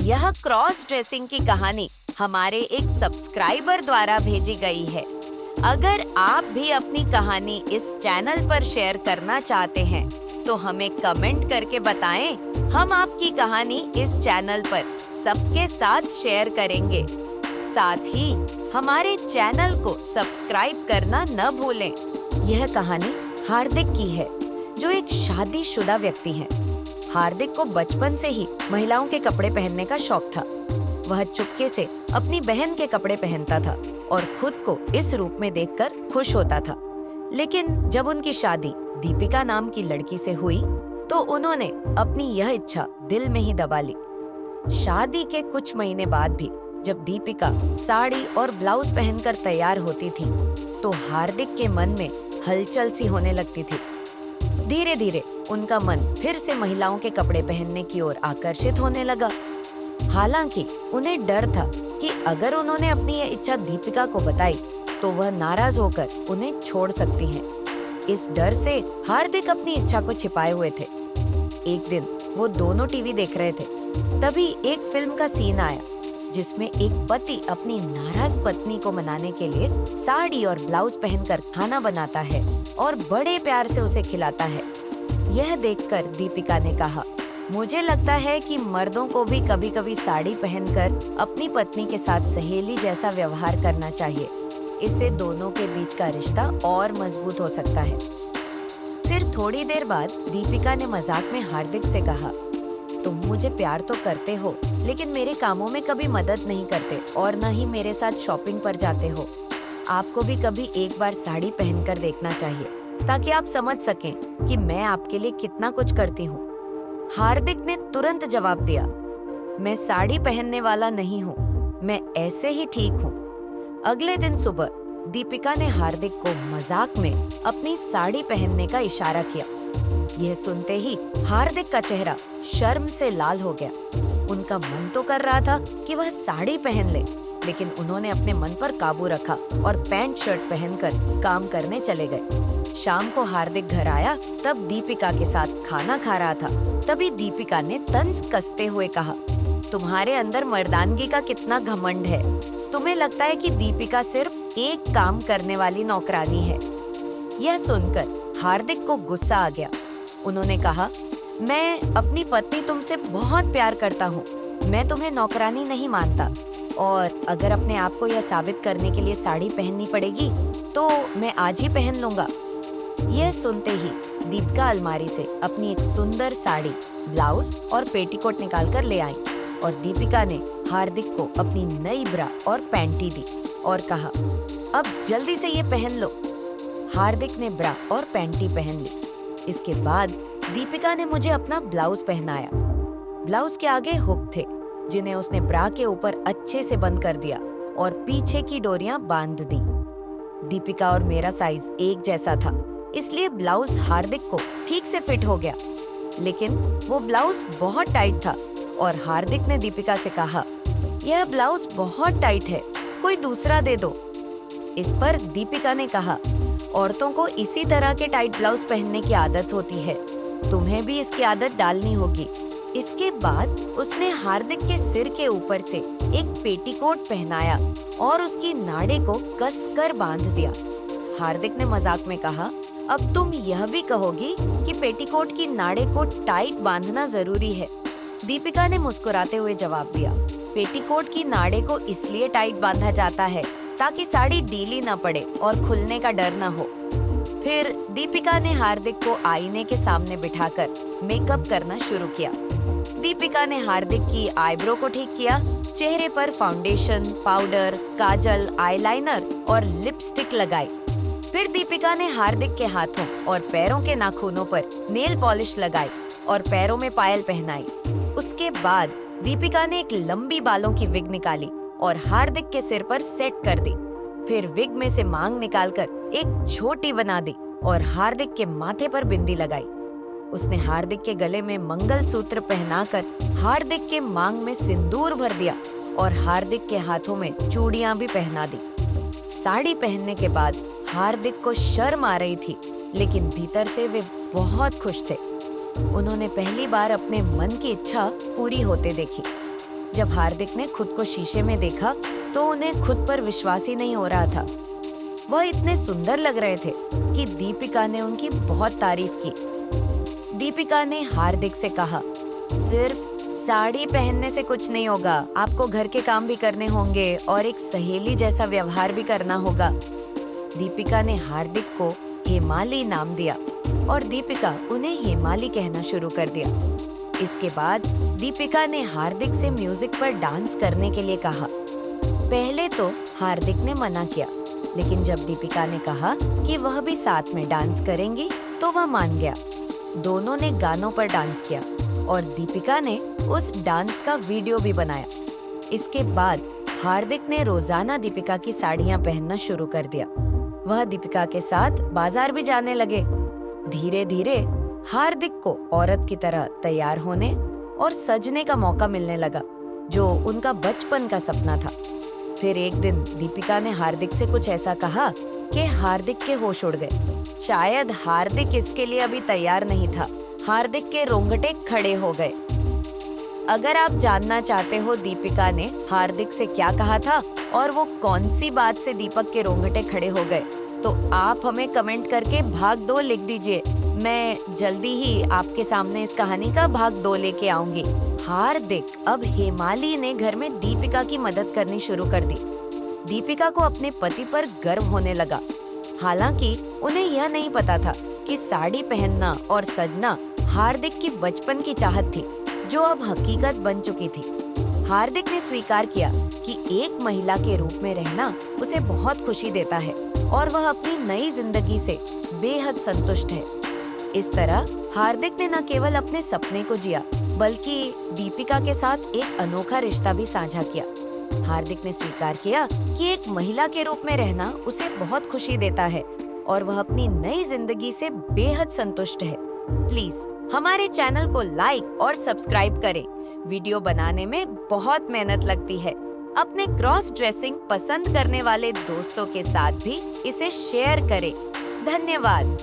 यह cross dressing की कहानी हमारे एक सब्सक्राइबर द्वारा भेजी गई है। अगर आप भी अपनी कहानी इस चैनल पर शेयर करना चाहते हैं, तो हमें कमेंट करके बताएं। हम आपकी कहानी इस चैनल पर सबके साथ शेयर करेंगे। साथ ही हमारे चैनल को सब्सक्राइब करना न भूलें। यह कहानी हार्दिक की है, जो एक शादीशुदा व्यक्ति है। हार्दिक को बचपन से ही महिलाओं के कपड़े पहनने का शौक था। वह चुपके से अपनी बहन के कपड़े पहनता था और खुद को इस रूप में देखकर खुश होता था। लेकिन जब उनकी शादी दीपिका नाम की लड़की से हुई, तो उन्होंने अपनी यह इच्छा दिल में ही दबा ली। शादी के कुछ महीने बाद भी जब दीपिका साड़ी और ब्लाउज पहनकर तैयार होती थी, तो हार्दिक के मन में हलचल सी होने लगती थी। धीरे धीरे उनका मन फिर से महिलाओं के कपड़े पहनने की ओर आकर्षित होने लगा। हालांकि उन्हें डर था कि अगर उन्होंने अपनी यह इच्छा दीपिका को बताई, तो वह नाराज होकर उन्हें छोड़ सकती है। इस डर से हार्दिक अपनी इच्छा को छिपाए हुए थे। एक दिन वो दोनों टीवी देख रहे थे। तभी एक फिल्म का सीन आया, जिसमें एक पति अपनी नाराज पत्नी को मनाने के लिए साड़ी और ब्लाउज पहनकर खाना बनाता है और बड़े प्यार से उसे खिलाता है। यह देखकर दीपिका ने कहा, मुझे लगता है कि मर्दों को भी कभी-कभी साड़ी पहनकर अपनी पत्नी के साथ सहेली जैसा व्यवहार करना चाहिए। इससे दोनों के बीच का रिश्ता और मजबूत हो सकता है। फिर थोड़ी देर बाद दीपिका ने मजाक में हार्दिक से कहा, तुम मुझे प्यार तो करते हो, लेकिन मेरे कामों में कभी मदद नहीं करते और न ही मेरे साथ शॉपिंग पर जाते हो। आपको भी कभी एक बार साड़ी पहनकर देखना चाहिए, ताकि आप समझ सकें कि मैं आपके लिए कितना कुछ करती हूँ। हार्दिक ने तुरंत जवाब दिया, मैं साड़ी पहनने वाला नहीं हूँ, मैं ऐसे ही ठीक हूँ। अगले दिन सुबह दीपिका ने हार्दिक को मजाक में अपनी साड़ी पहनने का इशारा किया। यह सुनते ही हार्दिक का चेहरा शर्म से लाल हो गया। उनका मन तो कर रहा था कि वह साड़ी पहन ले, लेकिन उन्होंने अपने मन पर काबू रखा और पैंट शर्ट पहनकर काम करने चले गए। शाम को हार्दिक घर आया, तब दीपिका के साथ खाना खा रहा था। तभी दीपिका ने तंज कसते हुए कहा, तुम्हारे अंदर मर्दानगी का कितना घमंड है। तुम्हें लगता है कि दीपिका सिर्फ एक काम करने वाली नौकरानी है। यह सुनकर हार्दिक को गुस्सा आ गया। उन्होंने कहा, मैं अपनी पत्नी तुमसे बहुत प्यार करता हूँ। मैं तुम्हें नौकरानी नहीं मानता, और अगर अपने आप को यह साबित करने के लिए साड़ी पहननी पड़ेगी, तो मैं आज ही पहन लूंगा। यह सुनते ही दीपिका अलमारी से अपनी एक सुंदर साड़ी, ब्लाउज और पेटीकोट निकाल कर ले आई और दीपिका ने हार्दिक को अपनी नई ब्रा और पैंटी दी और कहा, अब जल्दी से ये पहन लो। हार्दिक ने ब्रा और पैंटी पहन ली। इसके बाद दीपिका ने मुझे अपना ब्लाउज पहनाया। ब्लाउज के आगे हुक थे, जिन्हें उसने ब्रा के ऊपर अच्छे से बंद कर दिया और पीछे की डोरियां बांध दी। दीपिका और मेरा साइज एक जैसा था, इसलिए ब्लाउज हार्दिक को ठीक से फिट हो गया। लेकिन वो ब्लाउज बहुत टाइट था और हार्दिक ने दीपिका से कहा, यह ब्लाउज बहुत टाइट है, कोई दूसरा दे दो। इस पर दीपिका ने कहा, औरतों को इसी तरह के टाइट ब्लाउज पहनने की आदत होती है, तुम्हें भी इसकी आदत डालनी होगी। इसके बाद उसने हार्दिक के सिर के ऊपर से एक पेटीकोट पहनाया और उसकी नाड़े को कसकर बांध दिया। हार्दिक ने मजाक में कहा, अब तुम यह भी कहोगी कि पेटीकोट की नाड़े को टाइट बांधना जरूरी है। दीपिका ने मुस्कुराते हुए जवाब दिया, पेटीकोट की नाड़े को इसलिए टाइट बांधा जाता है ताकि साड़ी ढीली न पड़े और खुलने का डर न हो। फिर दीपिका ने हार्दिक को आईने के सामने बिठाकर मेकअप करना शुरू किया। दीपिका ने हार्दिक की आईब्रो को ठीक किया, चेहरे पर फाउंडेशन, पाउडर, काजल, आईलाइनर और लिपस्टिक लगाई। फिर दीपिका ने हार्दिक के हाथों और पैरों के नाखूनों पर नेल पॉलिश लगाई और पैरों में पायल पहनाई। उसके बाद दीपिका ने एक लंबी बालों की विग निकाली और हार्दिक के सिर पर सेट कर दी। फिर विग में से मांग निकालकर एक छोटी बना दी और हार्दिक के माथे पर बिंदी लगाई। उसने हार्दिक के गले में मंगलसूत्र पहनाकर हार्दिक के मांग में सिंदूर भर दिया और हार्दिक के हाथों में चूड़ियां भी पहना दी। साड़ी पहनने के बाद हार्दिक को शर्म आ रही थी, लेकिन भीतर से वे बहुत खुश थे। उन्होंने पहली बार अपने मन की इच्छा पूरी होते देखी। जब हार्दिक ने खुद को शीशे में देखा तो उन्हें खुद पर विश्वास ही नहीं हो रहा था। वह इतने सुंदर लग रहे थे कि दीपिका ने उनकी बहुत तारीफ की। दीपिका ने हार्दिक से कहा, सिर्फ साड़ी पहनने से कुछ नहीं होगा, आपको घर के काम भी करने होंगे और एक सहेली जैसा व्यवहार भी करना होगा। दीपिका ने हार्दिक को हेमाली नाम दिया और दीपिका उन्हें हेमाली कहना शुरू कर दिया। इसके बाद दीपिका ने हार्दिक से म्यूजिक पर डांस करने के लिए कहा। पहले तो हार्दिक ने मना किया, लेकिन जब दीपिका ने कहा कि वह भी साथ में डांस करेंगी तो वह मान गया। दोनों ने गानों पर डांस किया और दीपिका ने उस डांस का वीडियो भी बनाया। इसके बाद हार्दिक ने रोजाना दीपिका की साड़ियां पहनना शुरू कर दिया। वह दीपिका के साथ बाजार भी जाने लगे। धीरे धीरे हार्दिक को औरत की तरह तैयार होने और सजने का मौका मिलने लगा, जो उनका बचपन का सपना था। फिर एक दिन दीपिका ने हार्दिक से कुछ ऐसा कहा कि हार्दिक के होश उड़ गए। शायद हार्दिक इसके लिए अभी तैयार नहीं था। हार्दिक के रोंगटे खड़े हो गए। अगर आप जानना चाहते हो दीपिका ने हार्दिक से क्या कहा था और वो कौन सी बात से दीपक के रोंगटे खड़े हो गए, तो आप हमें कमेंट करके भाग 2 लिख दीजिए। मैं जल्दी ही आपके सामने इस कहानी का भाग 2 लेके आऊंगी। हार्दिक अब हेमाली ने घर में दीपिका की मदद करनी शुरू कर दी। दीपिका को अपने पति पर गर्व होने लगा। हालांकि उन्हें यह नहीं पता था कि साड़ी पहनना और सजना हार्दिक की बचपन की चाहत थी, जो अब हकीकत बन चुकी थी। हार्दिक ने स्वीकार किया कि एक महिला के रूप में रहना उसे बहुत खुशी देता है और वह अपनी नई जिंदगी से बेहद संतुष्ट है। इस तरह हार्दिक ने न केवल अपने सपने को जिया, बल्कि दीपिका के साथ एक अनोखा रिश्ता भी साझा किया। हार्दिक ने स्वीकार किया कि एक महिला के रूप में रहना उसे बहुत खुशी देता है और वह अपनी नई जिंदगी से बेहद संतुष्ट है। प्लीज हमारे चैनल को लाइक और सब्सक्राइब करें। वीडियो बनाने में बहुत मेहनत लगती है। अपने क्रॉस ड्रेसिंग पसंद करने वाले दोस्तों के साथ भी इसे शेयर करें। धन्यवाद।